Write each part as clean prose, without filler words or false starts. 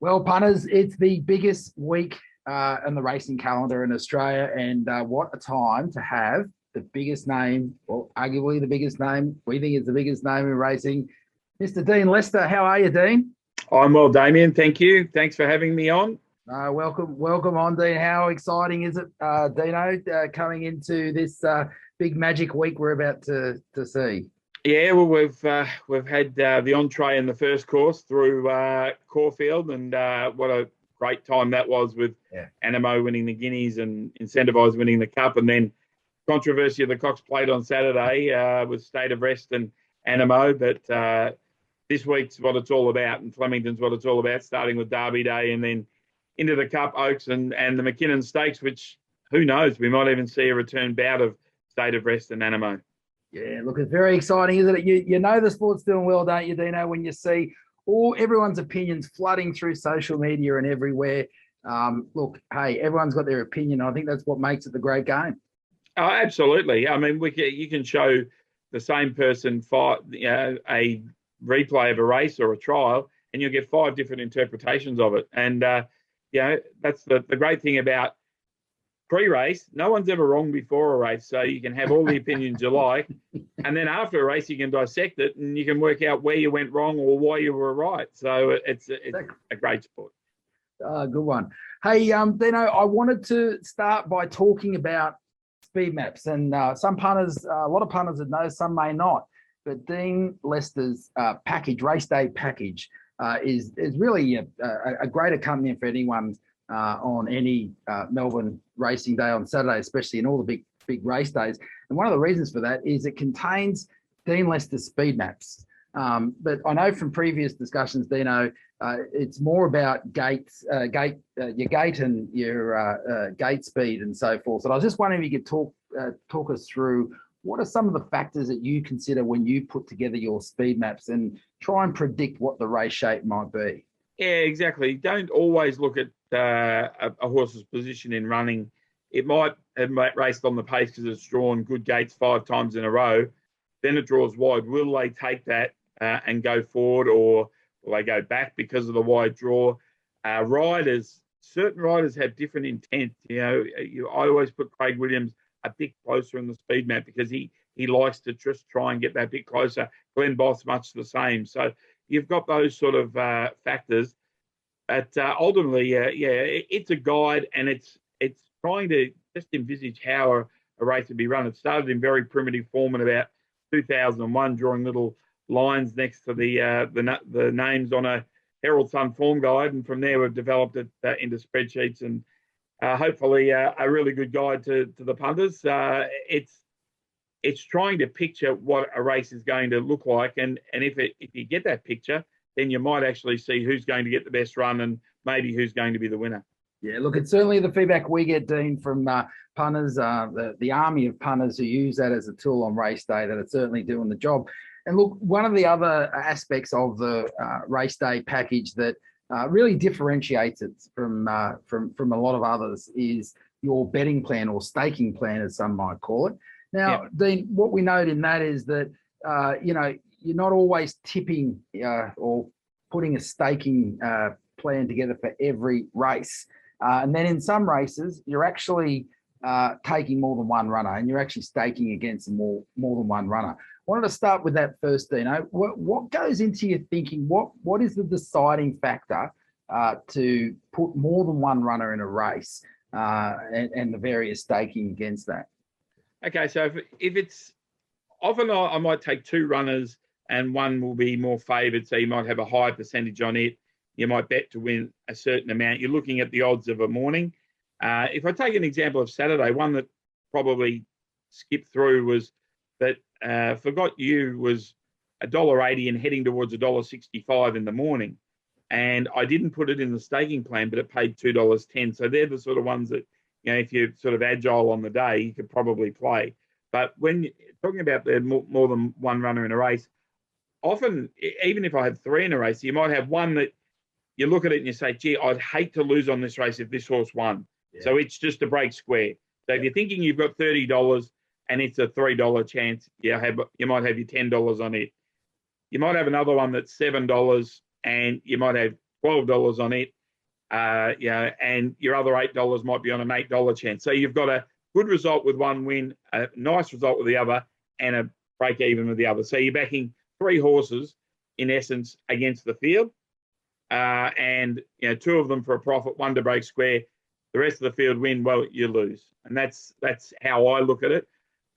Well, punters, it's the biggest week in the racing calendar in Australia, and what a time to have the biggest name, well, arguably the biggest name. We think it's the biggest name in racing, Mr. Deane Lester. How are you, Dean? I'm well, Damien. Thank you. Thanks for having me on. Welcome on, Dean. How exciting is it, Deano, coming into this big magic week we're about to see? Yeah, well, we've had the entree in the first course through Caulfield, and what a great time that was with Animo winning the Guineas and Identifies winning the Cup, and then controversy of the Cox Plate on Saturday with State of Rest and Animo. But this week's what it's all about, and Flemington's what it's all about, starting with Derby Day and then into the Cup Oaks and the McKinnon Stakes, which who knows, we might even see a return bout of State of Rest and Animo. Yeah, look, it's very exciting, isn't it? You know the sport's doing well, don't you, Dino, when you see everyone's opinions flooding through social media and everywhere. Look, hey, everyone's got their opinion. I think that's what makes it the great game. Oh, absolutely. I mean, you can show the same person a replay of a race or a trial, and you'll get five different interpretations of it. And, that's the great thing about pre-race. No one's ever wrong before a race, so you can have all the opinions you like, and then after a race you can dissect it and you can work out where you went wrong or why you were right. So it's a great sport. Good one. Hey, Dino, I wanted to start by talking about speed maps, and some punters, a lot of punters that know, some may not, but Deane Lester's race day package is really a great accompaniment for anyone on any Melbourne racing day on Saturday, especially in all the big race days. And one of the reasons for that is it contains Deane Lester's speed maps. But I know from previous discussions, Dino, it's more about your gate and your gate speed and so forth. So I was just wondering if you could talk us through what are some of the factors that you consider when you put together your speed maps and try and predict what the race shape might be. Yeah, exactly. Don't always look at a horse's position in running. It might have raced on the pace because it's drawn good gates 5 times in a row. Then it draws wide. Will they take that and go forward, or will they go back because of the wide draw? Certain riders have different intent. I always put Craig Williams a bit closer in the speed map because he likes to just try and get that bit closer. Glenn Boss, much the same. So you've got those sort of factors. But ultimately, it's a guide, and it's trying to just envisage how a race would be run. It started in very primitive form in about 2001, drawing little lines next to the names on a Herald Sun form guide, and from there we've developed it into spreadsheets, and hopefully a really good guide to the punters. It's trying to picture what a race is going to look like, and if you get that picture, then you might actually see who's going to get the best run and maybe who's going to be the winner. Yeah, look, it's certainly the feedback we get, Dean, from punters, the army of punters who use that as a tool on race day, that it's certainly doing the job. And look, one of the other aspects of the race day package that really differentiates it from a lot of others is your betting plan, or staking plan, as some might call it. Now, Dean, what we note in that is that, you're not always tipping or putting a staking plan together for every race. And then in some races, you're actually taking more than one runner, and you're actually staking against more than one runner. I wanted to start with that first, Dino. What goes into your thinking? What is the deciding factor to put more than one runner in a race, and the various staking against that? Okay, so if it's often, I might take 2 runners and one will be more favoured, so you might have a high percentage on it. You might bet to win a certain amount. You're looking at the odds of a morning. If I take an example of Saturday, one that probably skipped through was that Forgot You was $1.80 and heading towards $1.65 in the morning. And I didn't put it in the staking plan, but it paid $2.10. So they're the sort of ones that, if you're sort of agile on the day, you could probably play. But when you're talking about the more than one runner in a race, often, even if I have 3 in a race, you might have one that you look at it and you say, gee, I'd hate to lose on this race if this horse won. Yeah. So it's just a break square. So if you're thinking you've got $30 and it's a $3 chance, you might have your $10 on it. You might have another one that's $7 and you might have $12 on it, and your other $8 might be on an $8 chance. So you've got a good result with one win, a nice result with the other, and a break even with the other. So you're backing 3 horses in essence against the field, and 2 of them for a profit, 1 to break square. The rest of the field win, well, you lose, and that's how I look at it.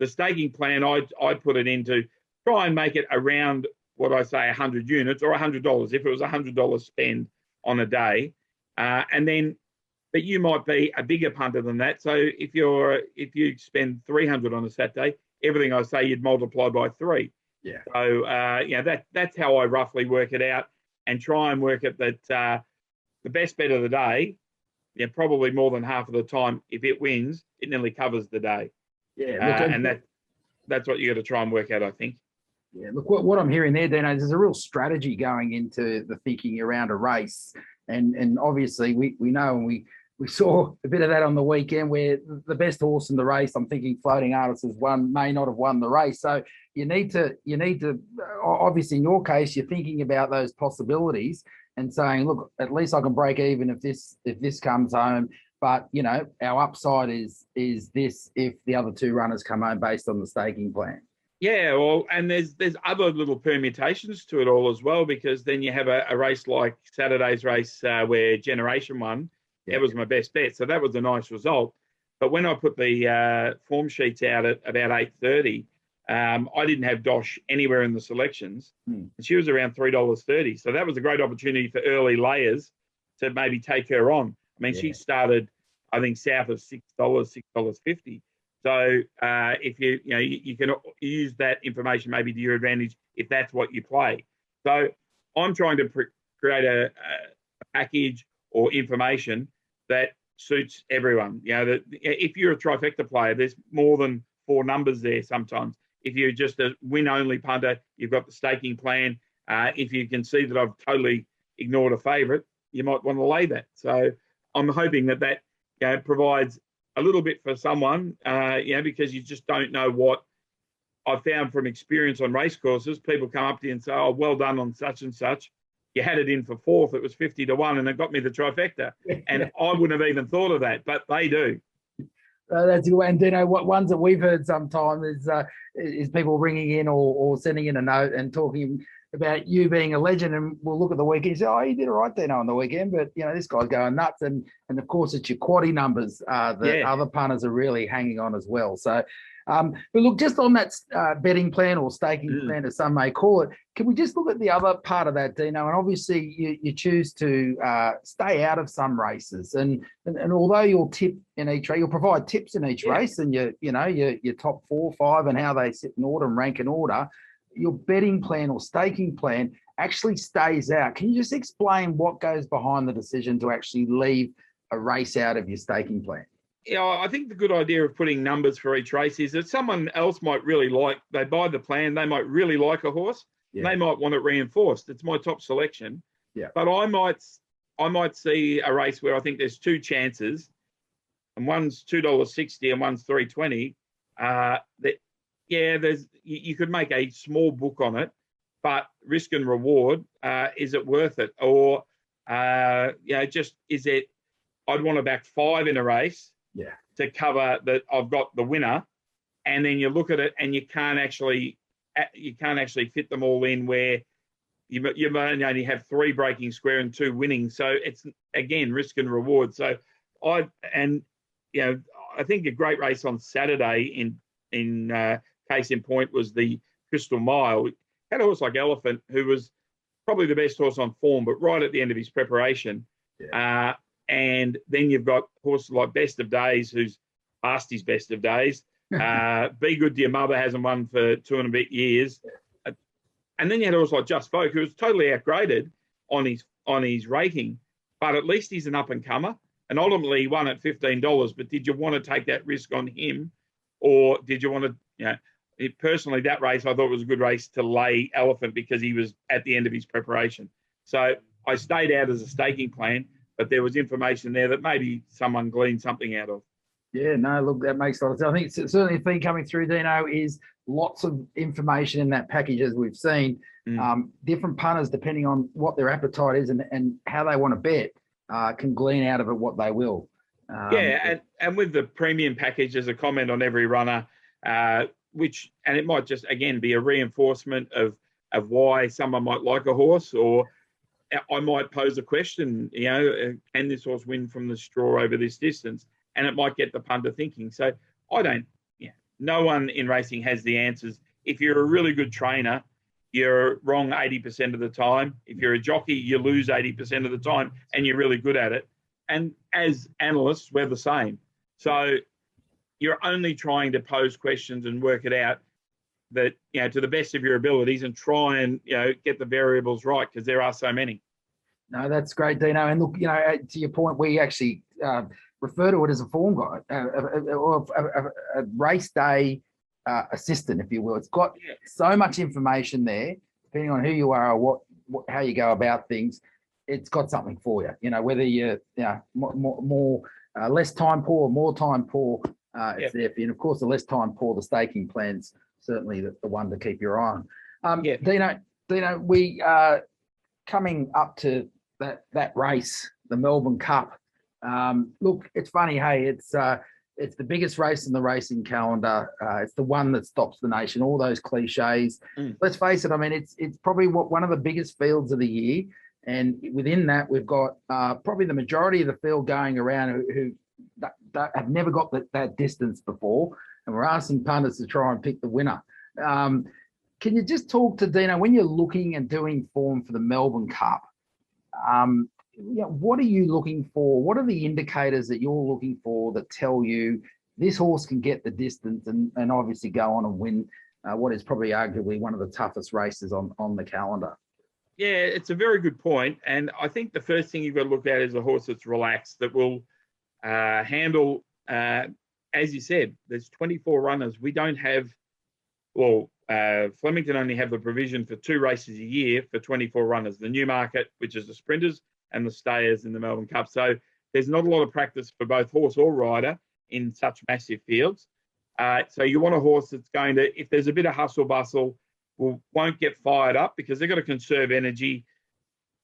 The staking plan, I put it into try and make it around what I say 100 units or $100 if it was $100 spend on a day, but you might be a bigger punter than that. So if you spend 300 on a Saturday, everything I say you'd multiply by 3. Yeah. So that's how I roughly work it out, and try and work it that the best bet of the day, probably more than half of the time, if it wins, it nearly covers the day. Yeah, and that's what you got to try and work out, I think. Yeah, look, what I'm hearing there, Deano, there's a real strategy going into the thinking around a race, and obviously we know, and we saw a bit of that on the weekend where the best horse in the race, I'm thinking Floating Artist, has won, may not have won the race. So you need to obviously in your case, you're thinking about those possibilities and saying, look, at least I can break even if this comes home. But our upside is this if the other 2 runners come home based on the staking plan. Yeah, well, and there's other little permutations to it all as well, because then you have a race like Saturday's race where Generation won. Yeah. That was my best bet, so that was a nice result. But when I put the form sheets out at about 8:30, I didn't have Dosh anywhere in the selections, and she was around $3.30. So that was a great opportunity for early layers to maybe take her on. I mean, she started, I think, south of $6, $6.50. So if you can use that information maybe to your advantage if that's what you play. So I'm trying to create a package or information that suits everyone. That if you're a trifecta player, there's more than 4 numbers there sometimes. If you're just a win-only punter, you've got the staking plan. If you can see that I've totally ignored a favourite, you might want to lay that. So I'm hoping that provides a little bit for someone, because you just don't know what I've found from experience on race courses. People come up to you and say, oh, well done on such and such. You had it in for 4th, it was 50-1, and it got me the trifecta. And I wouldn't have even thought of that, but they do. That's good. And what ones that we've heard sometimes is people ringing in or sending in a note and talking about you being a legend, and we'll look at the weekend and say, oh, you did all right there on the weekend, but this guy's going nuts, and of course it's your quaddie numbers that other punters are really hanging on as well. So but look, just on that betting plan or staking plan, as some may call it, can we just look at the other part of that, Deano? And obviously you choose to stay out of some races, and although you'll tip in each race, you'll provide tips in each race, and your top 4, 5 and how they sit in order and rank in order, your betting plan or staking plan actually stays out. Can you just explain what goes behind the decision to actually leave a race out of your staking plan? Yeah, I think the good idea of putting numbers for each race is that someone else might really they buy the plan, they might really like a horse, and they might want it reinforced. It's my top selection. Yeah. But I might see a race where I think there's 2 chances, and one's $2.60 and one's $3.20. You could make a small book on it, but risk and reward, is it worth it? Or just is it? I'd want to back 5 in a race. Yeah. To cover that I've got the winner, and then you look at it and you can't actually fit them all in where you may only have 3 breaking square and 2 winning. So it's again risk and reward. So I think a great race on Saturday in case in point was the Crystal Mile. We had a horse like Elephant, who was probably the best horse on form, but right at the end of his preparation. Yeah. And then you've got horses like Best of Days, who's past his best of days. Be Good to Your Mother hasn't won for 2 and a bit years. And then you had a horse like Just Folk, who was totally outgraded on his rating, but at least he's an up-and-comer. And ultimately he won at $15. But did you want to take that risk on him? Or did you want to, personally, that race, I thought was a good race to lay Elephant because he was at the end of his preparation. So I stayed out as a staking plan, but there was information there that maybe someone gleaned something out of. Yeah, no, look, that makes a lot of sense. I think certainly the thing coming through, Deano, is lots of information in that package, as we've seen. Different punters, depending on what their appetite is and how they want to bet, can glean out of it what they will. And with the premium package, there's a comment on every runner, and it might just, again, be a reinforcement of why someone might like a horse, or I might pose a question, can this horse win from the straw over this distance? And it might get the punter thinking. So no one in racing has the answers. If you're a really good trainer, you're wrong 80% of the time. If you're a jockey, you lose 80% of the time, and you're really good at it. And as analysts, we're the same. So you're only trying to pose questions and work it out that, to the best of your abilities, and try and, get the variables right, because there are so many. No, that's great, Deano. And look, to your point, we actually refer to it as a form guide, a race day assistant, if you will. It's got so much information there, depending on who you are or how you go about things. It's got something for you. Whether you're more less time poor or more time poor, it's there for you. And of course, the less time poor, the staking plan's certainly the one to keep your eye on. Deano, we are coming up to that race, the Melbourne Cup. Look, it's funny, hey, it's the biggest race in the racing calendar. It's the one that stops the nation. All those cliches. Let's face it. I mean, it's probably one of the biggest fields of the year, and within that, we've got probably the majority of the field going around who have never got that distance before, and we're asking punters to try and pick the winner. Can you just talk to Deano when you're looking and doing form for the Melbourne Cup? What are you looking for? What are the indicators that you're looking for that tell you this horse can get the distance and obviously go on and win what is probably arguably one of the toughest races on the calendar? Yeah, it's a very good point. And I think the first thing you've got to look at is a horse that's relaxed, that will handle, as you said, there's 24 runners. We don't have, Flemington only have the provision for 2 races a year for 24 runners, the Newmarket, which is the sprinters, and the stayers in the Melbourne Cup. So there's not a lot of practice for both horse or rider in such massive fields. So you want a horse that's going to, if there's a bit of hustle bustle, won't get fired up, because they've got to conserve energy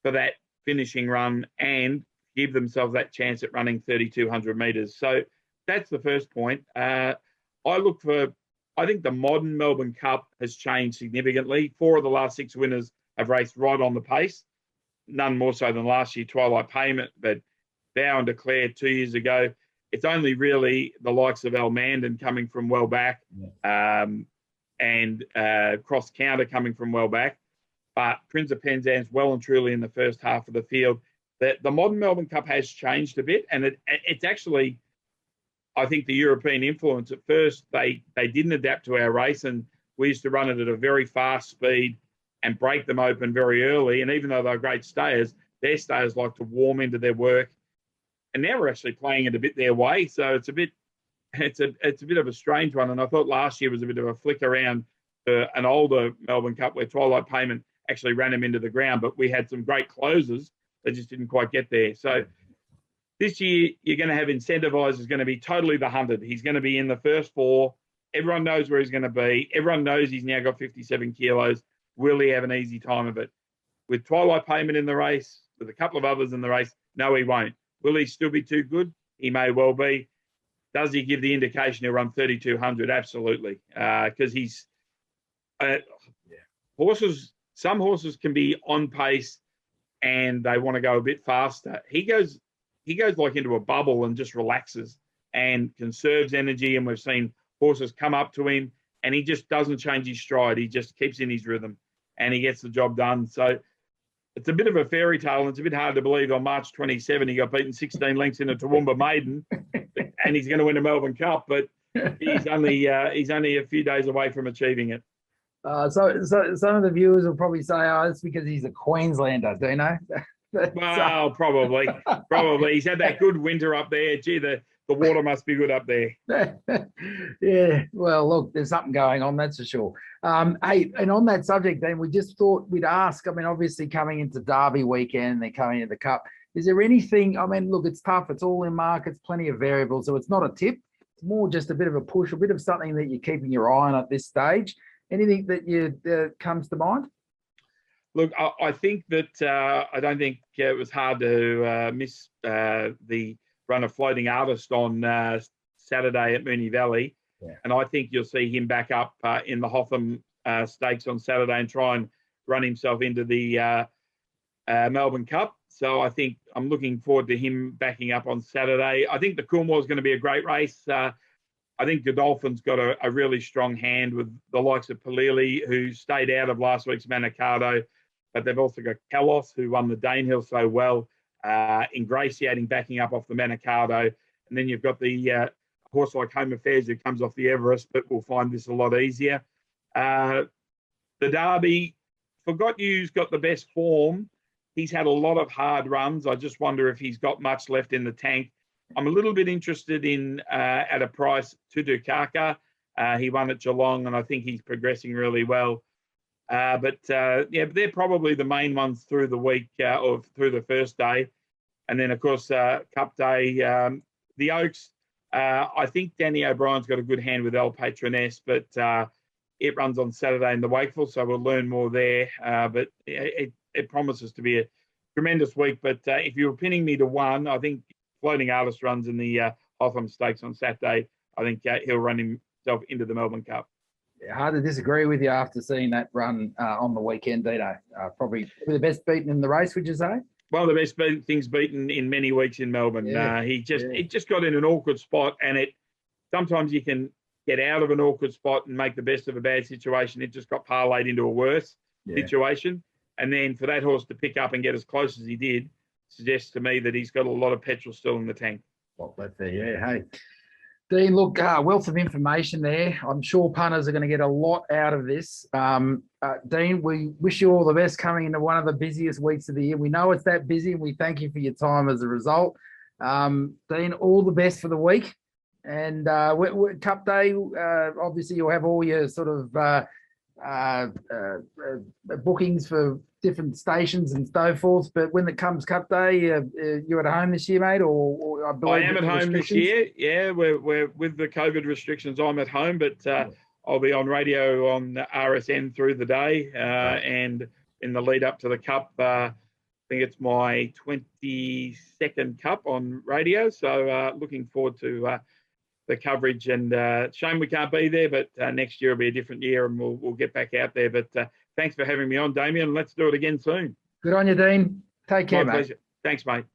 for that finishing run and give themselves that chance at running 3,200 metres. So that's the first point. I think the modern Melbourne Cup has changed significantly. 4 of the last 6 winners have raced right on the pace. None more so than last year, Twilight Payment, but Bow and Declare 2 years ago. It's only really the likes of Almandon coming from well back, and Cross Counter coming from well back. But Prince of Penzance well and truly in the first half of the field. The modern Melbourne Cup has changed a bit, and it's actually, I think, the European influence. At first, they didn't adapt to our race, and we used to run it at a very fast speed and break them open very early. And even though they're great stayers, their stayers like to warm into their work. And now we're actually playing it a bit their way. So it's a bit of a strange one. And I thought last year was a bit of a flick around an older Melbourne Cup where Twilight Payment actually ran him into the ground, but we had some great closers that just didn't quite get there. So this year, you're going to have Identifies is going to be totally the hunted. He's going to be in the first 4. Everyone knows where he's going to be. Everyone knows he's now got 57 kilos. Will he have an easy time of it? With Twilight Payment in the race, with a couple of others in the race, no, he won't. Will he still be too good? He may well be. Does he give the indication he'll run 3,200? Absolutely. Because he's horses. Some horses can be on pace and they want to go a bit faster. He goes like into a bubble and just relaxes and conserves energy. And we've seen horses come up to him and he just doesn't change his stride. He just keeps in his rhythm and he gets the job done. So it's a bit of a fairy tale, and it's a bit hard to believe on March 27 he got beaten 16 lengths in a Toowoomba maiden and he's going to win a Melbourne Cup, but he's only a few days away from achieving it. So some of the viewers will probably say, "Oh, it's because he's a Queenslander." Do you know? Well, probably. He's had that good winter up there. Gee, the water must be good up there. Yeah. Well, look, there's something going on, that's for sure. Hey, and on that subject, then, we just thought we'd ask. I mean, obviously, coming into Derby weekend, they're coming into the Cup. Is there anything? I mean, look, it's tough. It's all in markets, plenty of variables, so it's not a tip. It's more just a bit of a push, a bit of something that you're keeping your eye on at this stage. Anything that comes to mind? Look, I think that I don't think it was hard to miss the run of Floating Artist on Saturday at Moonee Valley. Yeah. And I think you'll see him back up in the Hotham Stakes on Saturday and try and run himself into the Melbourne Cup. So I think I'm looking forward to him backing up on Saturday. I think the Coolmore is going to be a great race. I think Godolphin's got a really strong hand with the likes of Palili, who stayed out of last week's Manikato, but they've also got Kalos, who won the Danehill so well, ingratiating backing up off the Manikato. And then you've got the horse like Home Affairs, who comes off the Everest, but will find this a lot easier. The Derby, Forgot You's got the best form. He's had a lot of hard runs. I just wonder if he's got much left in the tank. I'm a little bit interested in at a price to Dukaka. He won at Geelong, and I think he's progressing really well. But they're probably the main ones through the week or through the first day. And then, of course, Cup Day, the Oaks. I think Danny O'Brien's got a good hand with El Patroness, but it runs on Saturday in the Wakeful, so we'll learn more there. But it promises to be a tremendous week. But if you were pinning me to one, I think Floating Artist runs in the Hotham Stakes on Saturday. I think he'll run himself into the Melbourne Cup. Yeah, hard to disagree with you after seeing that run on the weekend, Deano. Probably the best beaten in the race, would you say? One of the best things beaten in many weeks in Melbourne. Yeah. It just got in an awkward spot, and sometimes you can get out of an awkward spot and make the best of a bad situation. It just got parlayed into a worse situation. And then for that horse to pick up and get as close as he did suggests to me that he's got a lot of petrol still in the tank. Well, that's there, yeah. Hey, Deane, look, wealth of information there. I'm sure punters are going to get a lot out of this. Deane, we wish you all the best coming into one of the busiest weeks of the year. We know it's that busy, and we thank you for your time as a result. Deane, all the best for the week. And Cup Day, obviously you'll have all your sort of bookings for different stations and so forth. But when it comes Cup Day, you're at home this year, mate? Or I believe I am at home this year. Yeah, we're with the COVID restrictions. I'm at home, but I'll be on radio on RSN through the day, and in the lead up to the Cup. I think it's my 22nd Cup on radio, so looking forward to the coverage. And shame we can't be there, but next year will be a different year, and we'll get back out there. But thanks for having me on, Damien. Let's do it again soon. Good on you, Deane. Take care, My mate. pleasure. Thanks, mate.